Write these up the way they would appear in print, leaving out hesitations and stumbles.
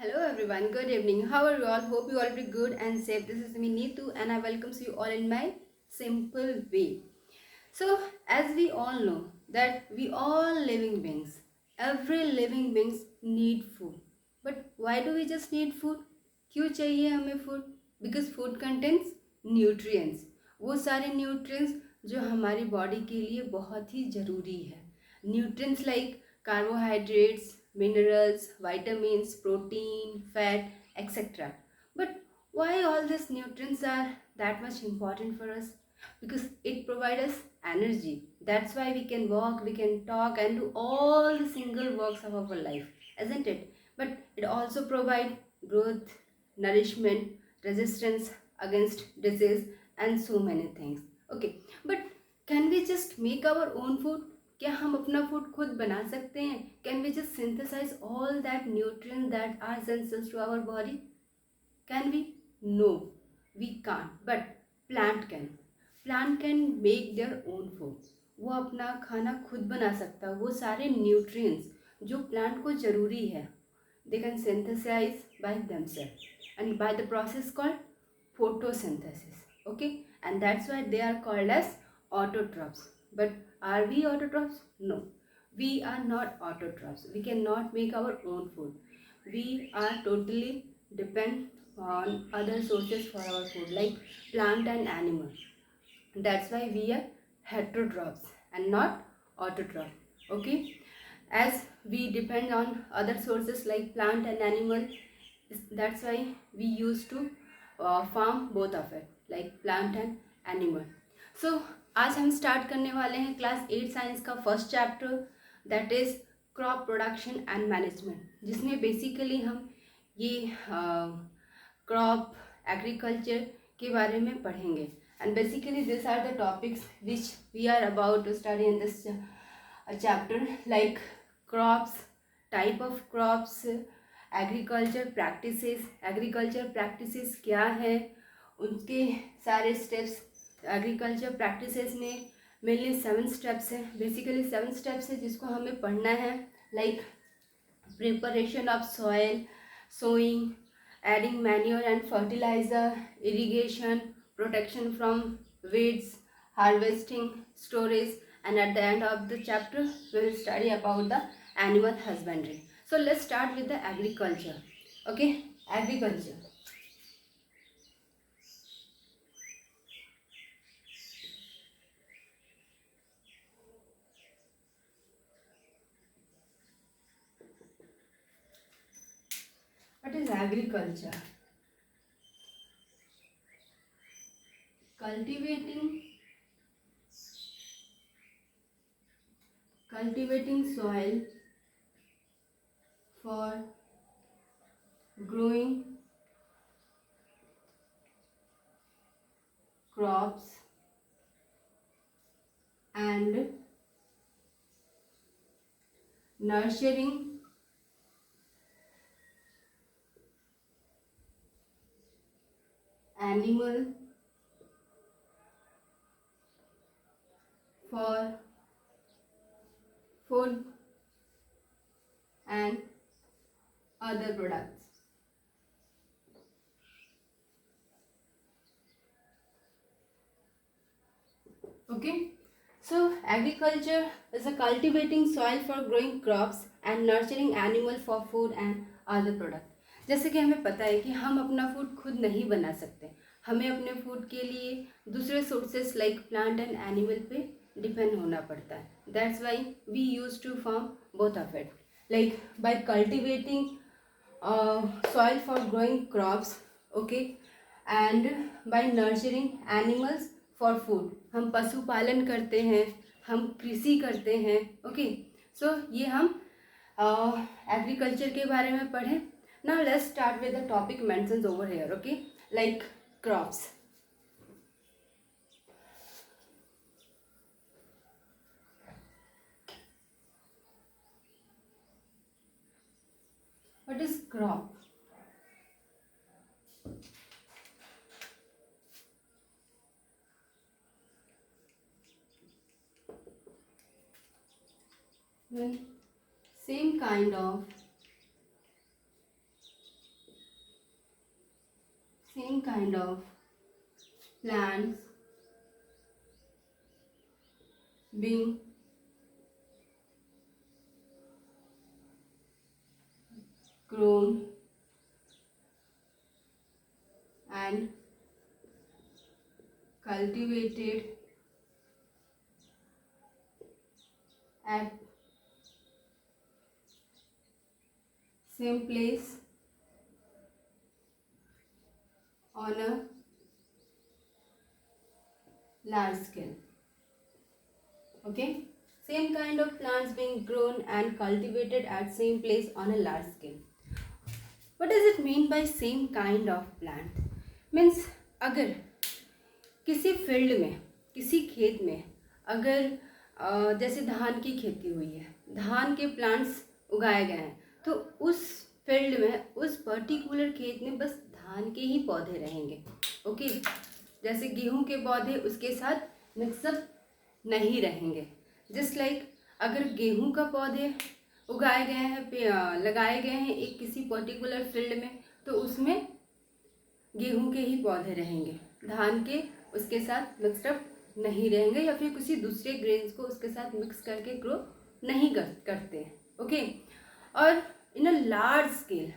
Hello everyone, good evening. How are you all? Hope you all be good and safe. This is me Neetu and I welcome you all in my simple way. So as we all know that we all living beings, every living beings need food. But why do we just need food? क्यों चाहिए हमें food? Because food contains nutrients. वो सारे nutrients जो हमारी body के लिए बहुत ही ज़रूरी है. Nutrients like carbohydrates, minerals, vitamins, protein, fat, etc. But why all these nutrients are that much important for us? Because it provides us energy. That's why we can walk, we can talk and do all the single works of our life, isn't it? But it also provides growth, nourishment, resistance against disease and so many things. Okay, but can we just make our own food? क्या हम अपना food खुद बना सकते हैं? Can we just synthesise all that nutrients that are essential to our body? Can we? No, we can't, but plant can. Plant can make their own food. वो अपना खाना खुद बना सकता है. वो सारे न्यूट्रिएंट्स जो प्लांट को ज़रूरी है, they can synthesize by themselves and by the process called photosynthesis. Okay, and that's why they are called as autotrophs. But are we autotrophs? No, we are not autotrophs. We cannot make our own food. We are totally depend on other sources for our food like plant and animal. That's why we are heterotrophs and not autotrophs. Okay, as we depend on other sources like plant and animal, that's why we used to farm both of it like plant and animal. So आज हम start करने वाले हैं class 8 science का first chapter, that is crop production and management, जिसमें basically हम ये crop agriculture के बारे में पढ़ेंगे. And basically these are the topics which we are about to study in this chapter, like crops, type of crops, agriculture practices क्या है, उनके सारे steps. एग्रीकल्चर प्रैक्टिसेस में मेनली 7 स्टेप्स हैं. बेसिकली 7 स्टेप्स है जिसको हमें पढ़ना है, like preparation of soil, sowing, adding manure and fertiliser, irrigation, protection from weeds, harvesting, storage, and at the end of the chapter we will study about the animal husbandry. So let's start with the agriculture. Okay, agriculture. What is agriculture? Cultivating soil for growing crops and nurturing animal for food and other products. Okay, so agriculture is a cultivating soil for growing crops and nurturing animal for food and other product. जैसे कि हमें पता है कि हम अपना food खुद नहीं बना सकते, हमें अपने फूड के लिए दूसरे sources like plant and animal पे डिपेंड होना पड़ता है. That's why we use to farm both of it, like by cultivating soil for growing crops, okay, and by nurturing animals for food. हम पशुपालन करते हैं, हम कृषि करते हैं. ओके, सो ये हम एग्रीकल्चर के बारे में पढ़ें. Now let's start with the topic mentions over here. Okay, like crops. What is crop? Well, same kind of same kind of plants being grown and cultivated at same place on a large scale. Okay, same kind of plants being grown and cultivated at same place on a large scale. What does it mean by same kind of plant? Means अगर किसी field में, किसी खेत में अगर जैसे धान की खेती हुई है, धान के प्लांट्स उगाए गए हैं, तो उस फील्ड में, उस पर्टिकुलर खेत में बस धान के ही पौधे रहेंगे. ओके, जैसे गेहूं के पौधे उसके साथ मिक्सअप नहीं रहेंगे. जस्ट लाइक अगर गेहूं का पौधे उगाए गए हैं, लगाए गए हैं एक किसी पर्टिकुलर फील्ड में, तो उसमें गेहूं के ही पौधे रहेंगे, धान के उसके साथ मिक्सअप नहीं रहेंगे, या फिर किसी दूसरे ग्रेन्स को उसके साथ मिक्स करके ग्रो नहीं करते हैं. ओके, और in a large scale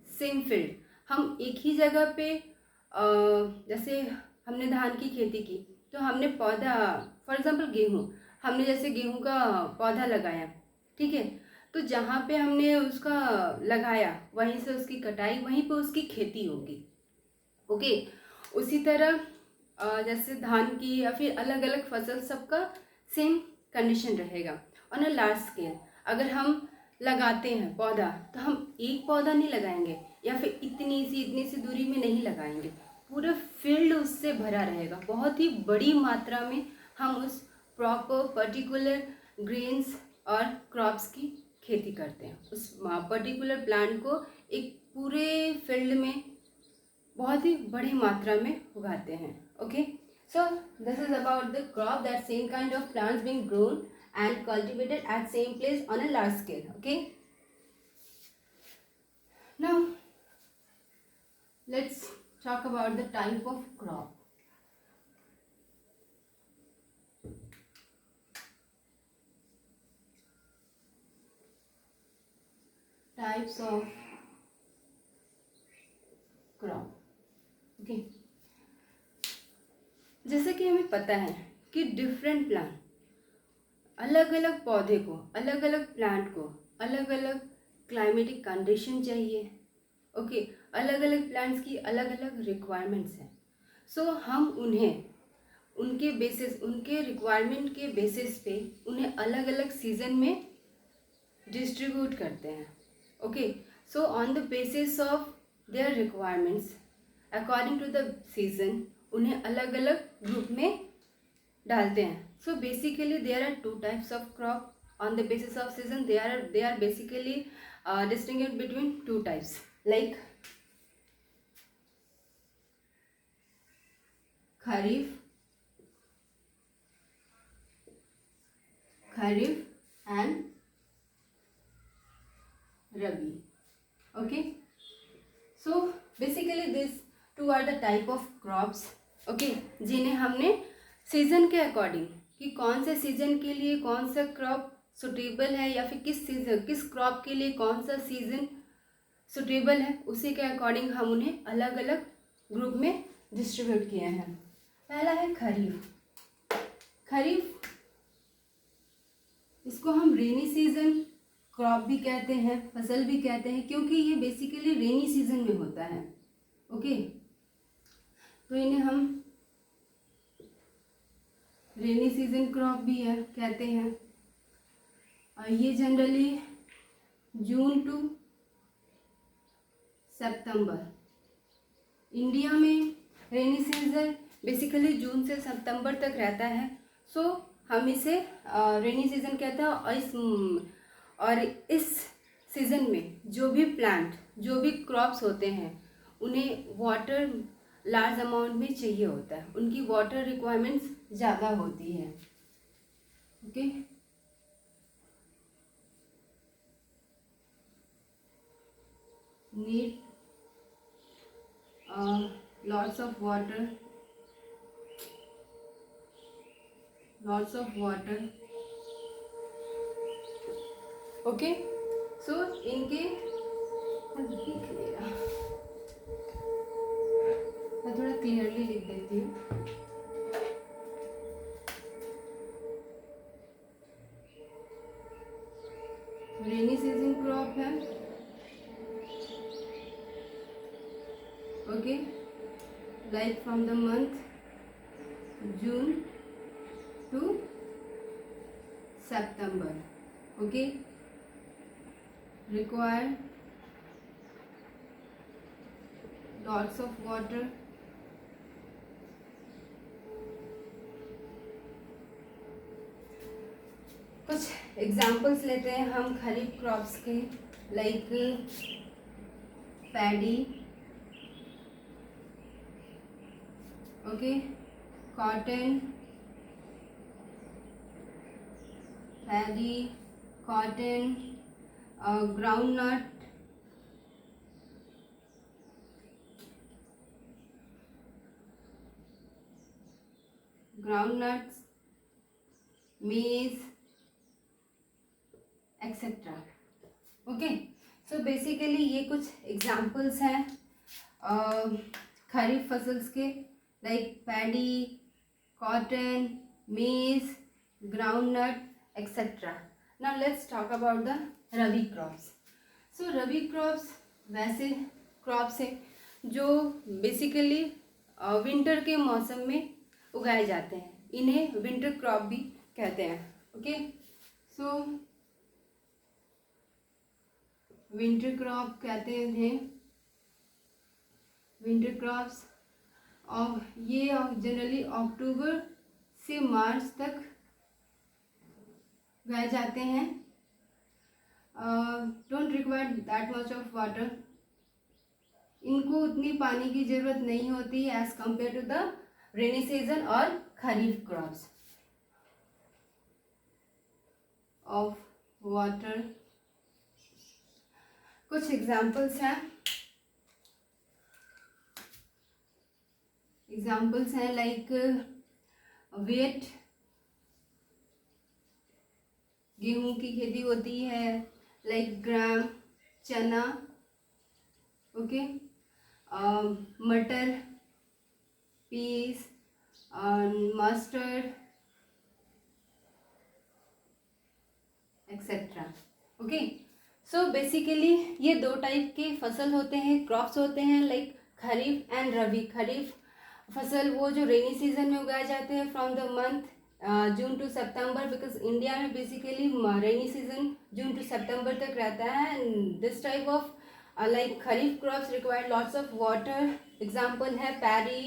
same field, हम एक ही जगह पे जैसे हमने धान की खेती की, तो हमने पौधा, फॉर एग्जांपल गेहूँ, हमने जैसे गेहूँ का पौधा लगाया, ठीक है, तो जहाँ पे हमने उसका लगाया वहीं से उसकी कटाई, वहीं पे उसकी खेती होगी. ओके, उसी तरह जैसे धान की या फिर अलग अलग फसल, सबका सेम कंडीशन रहेगा. ऑन अ लार्ज स्केल अगर हम लगाते हैं पौधा, तो हम एक पौधा नहीं लगाएंगे या फिर इतनी सी दूरी में नहीं लगाएंगे, पूरा फील्ड उससे भरा रहेगा. बहुत ही बड़ी मात्रा में हम उस प्रॉपर पर्टिकुलर ग्रेन्स और क्रॉप्स की खेती करते हैं. उस पर्टिकुलर प्लांट को एक पूरे फील्ड में बहुत ही बड़ी मात्रा में उगाते हैं. Okay, so this is about the crop, that same kind of plants being grown and cultivated at same place on a large scale. Okay, now let's talk about the type of crop. Types of crop. Okay, जैसे कि हमें पता है कि different plant, अलग अलग पौधे को, अलग अलग प्लांट को अलग अलग क्लाइमेटिक कंडीशन चाहिए. ओके, अलग अलग प्लांट्स की अलग अलग रिक्वायरमेंट्स हैं. सो हम उन्हें उनके बेसिस, उनके रिक्वायरमेंट के बेसिस पे उन्हें अलग अलग सीजन में डिस्ट्रीब्यूट करते हैं. Okay, so on the basis of their requirements according to the season उन्हें अलग अलग ग्रुप में डालते हैं. So basically there are two types of crop. On the basis of season, they are basically distinguished between two types, like kharif and rabi. Okay, so basically these two are the type of crops. Okay, जिन्हें हमने season के according, कि कौन से season के लिए कौन सा क्रॉप सुटेबल है, या फिर किस क्रॉप के लिए कौन सा सीजन सुटेबल है, उसी के अकॉर्डिंग हम उन्हें अलग अलग ग्रुप में डिस्ट्रीब्यूट किए हैं. पहला है खरीफ. खरीफ, इसको हम रेनी सीजन क्रॉप भी कहते हैं, फसल भी कहते हैं, क्योंकि ये बेसिकली रेनी सीजन में होता है. ओके, तो इन्हें हम रेनी सीजन क्रॉप भी है कहते हैं. ये जनरली जून टू सितंबर, इंडिया में रेनी सीजन बेसिकली जून से सितंबर तक रहता है. सो हम इसे रेनी सीजन कहते हैं. और इस सीज़न में जो भी प्लांट, जो भी क्रॉप्स होते हैं, उन्हें वाटर लार्ज अमाउंट में चाहिए होता है, उनकी वाटर रिक्वायरमेंट्स ज़्यादा होती है. Okay, need lots of water, lots of water. Okay, so इनके दिख नहीं रहा, मैं थोड़ा क्लियरली लिख देती हूँ. रेनी सीजन क्रॉप है. Okay, like from the month June to September. Okay, require lots of water. कुछ एग्जाम्पल्स लेते हैं हम खरीफ क्रॉप्स के, like paddy, okay, cotton, paddy, cotton, groundnut, groundnuts, maize, etcetera. Okay, so basically ये कुछ examples हैं खरीफ फसल्स के, like paddy, cotton, maize, groundnut, etcetera. Now let's talk about the rabi crops. So rabi crops वैसे क्रॉप्स हैं जो बेसिकली विंटर के मौसम में उगाए जाते हैं. इन्हें विंटर क्रॉप भी कहते हैं. ओके, सो विंटर क्रॉप कहते हैं विंटर क्रॉप्स. और ये जनरली अक्टूबर से मार्च तक उगाए जाते हैं. Don't require that much of water. इनको उतनी पानी की ज़रूरत नहीं होती as compare to the rainy season और खरीफ क्रॉप्स. ऑफ वाटर कुछ एग्जाम्पल्स हैं. एग्जाम्पल्स हैं लाइक वेट, गेहूं की खेती होती है, लाइक ग्राम, चना, ओके, मटर, peas, mustard, etcetera. Okay, so basically ये दो टाइप के फसल होते हैं, क्रॉप्स होते हैं, लाइक खरीफ एंड रबी. खरीफ फसल वो जो रेनी सीजन में उगाए जाते हैं from the month June to September, because India में basically rainy season June to September तक रहता है. And this type of like kharif crops require lots of water. Example है paddy,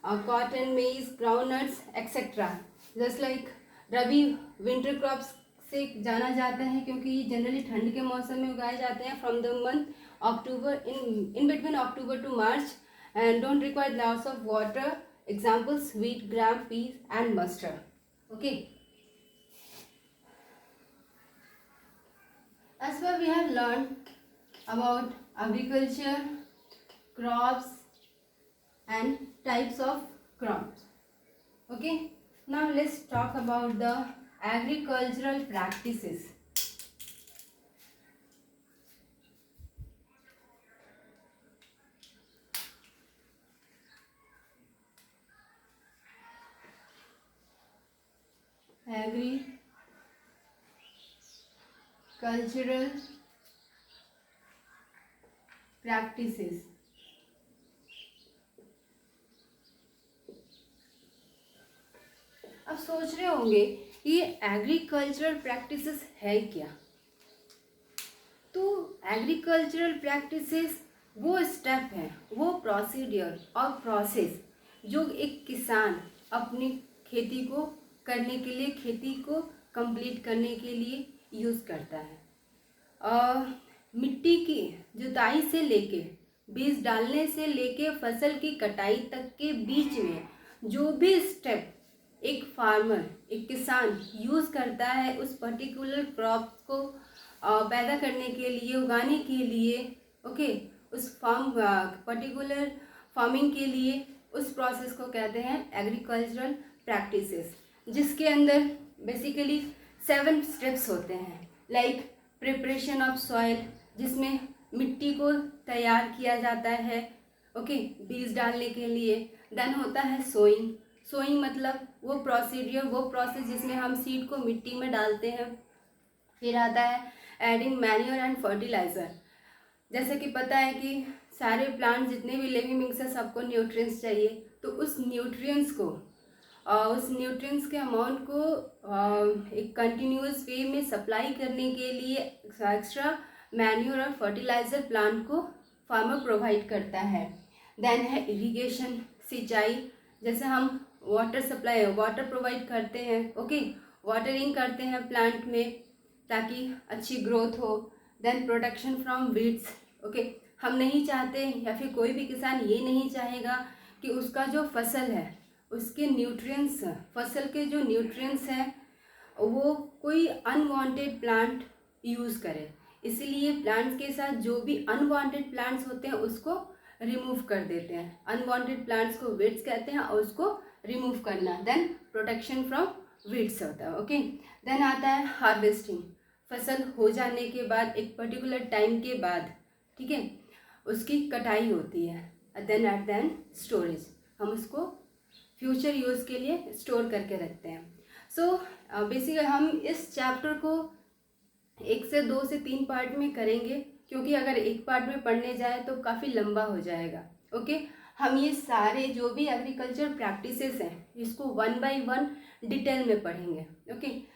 cotton, maize, groundnuts, etcetera. Just like rabi winter crops से जाना जाता है क्योंकि ये जनरली ठंड के मौसम में उगाए जाते हैं from the month October, in between October to March, and don't require lots of water. Examples wheat, gram, peas and mustard. Okay, as far we have learned about agriculture, crops and types of crops. Okay, now let's talk about the agricultural practices. Agricultural practices. अब सोच रहे होंगे ये agricultural practices है क्या. तो agricultural practices वो step है, वो प्रोसीडियर और प्रोसेस जो एक किसान अपनी खेती को करने के लिए, खेती को कंप्लीट करने के लिए यूज़ करता है. मिट्टी की जुताई से लेके बीज डालने से लेके फसल की कटाई तक के बीच में जो भी स्टेप एक फार्मर, एक किसान यूज़ करता है उस पर्टिकुलर क्रॉप को पैदा करने के लिए, उगाने के लिए, ओके, उस फार्म पर्टिकुलर फार्मिंग के लिए, उस प्रोसेस को कहते हैं एग्रीकल्चरल प्रैक्टिसेस, जिसके अंदर बेसिकली 7 स्टेप्स होते हैं। लाइक प्रिपरेशन ऑफ सॉइल, जिसमें मिट्टी को तैयार किया जाता है ओके बीज डालने के लिए। देन होता है सोइंग, सोइंग मतलब वो प्रोसीडियर, वो प्रोसेस जिसमें हम सीड को मिट्टी में डालते हैं। फिर आता है एडिंग मैन्योर एंड फर्टिलाइज़र। जैसे कि पता है कि सारे प्लांट जितने भी लिविंग बिंग्स हैं सबको न्यूट्रिएंट्स चाहिए, तो उस न्यूट्रिएंट्स को उस न्यूट्रिएंट्स के अमाउंट को एक कंटिन्यूस वे में सप्लाई करने के लिए एक्स्ट्रा मैन्योर और फर्टिलाइज़र प्लांट को फार्मर प्रोवाइड करता है। देन है इरिगेशन, सिंचाई, जैसे हम वाटर सप्लाई वाटर प्रोवाइड करते हैं ओके वाटरिंग करते हैं प्लांट में ताकि अच्छी ग्रोथ हो। Then protection from weeds okay, हम नहीं चाहते या फिर कोई भी किसान ये नहीं चाहेगा कि उसका जो फसल है उसके न्यूट्रिएंट्स, फसल के जो न्यूट्रिएंट्स हैं वो कोई अनवांटेड प्लांट यूज़ करे। इसलिए प्लांट्स के साथ जो भी अनवांटेड प्लांट्स होते हैं उसको रिमूव कर देते हैं। अनवांटेड प्लांट्स को वीड्स कहते हैं और उसको रिमूव करना। देन प्रोटेक्शन फ्रॉम वीड्स होता है ओके। देन आता है हार्वेस्टिंग, फसल हो जाने के बाद एक पर्टिकुलर टाइम के बाद ठीक है उसकी कटाई होती है। देन एट देन स्टोरेज, हम उसको फ्यूचर यूज़ के लिए स्टोर करके रखते हैं। सो बेसिकली हम इस चैप्टर को 1 से 2 से 3 पार्ट में करेंगे, क्योंकि अगर एक पार्ट में पढ़ने जाए तो काफ़ी लंबा हो जाएगा ओके। हम ये सारे जो भी एग्रीकल्चर प्रैक्टिसेस हैं इसको 1 बाय 1 डिटेल में पढ़ेंगे ओके।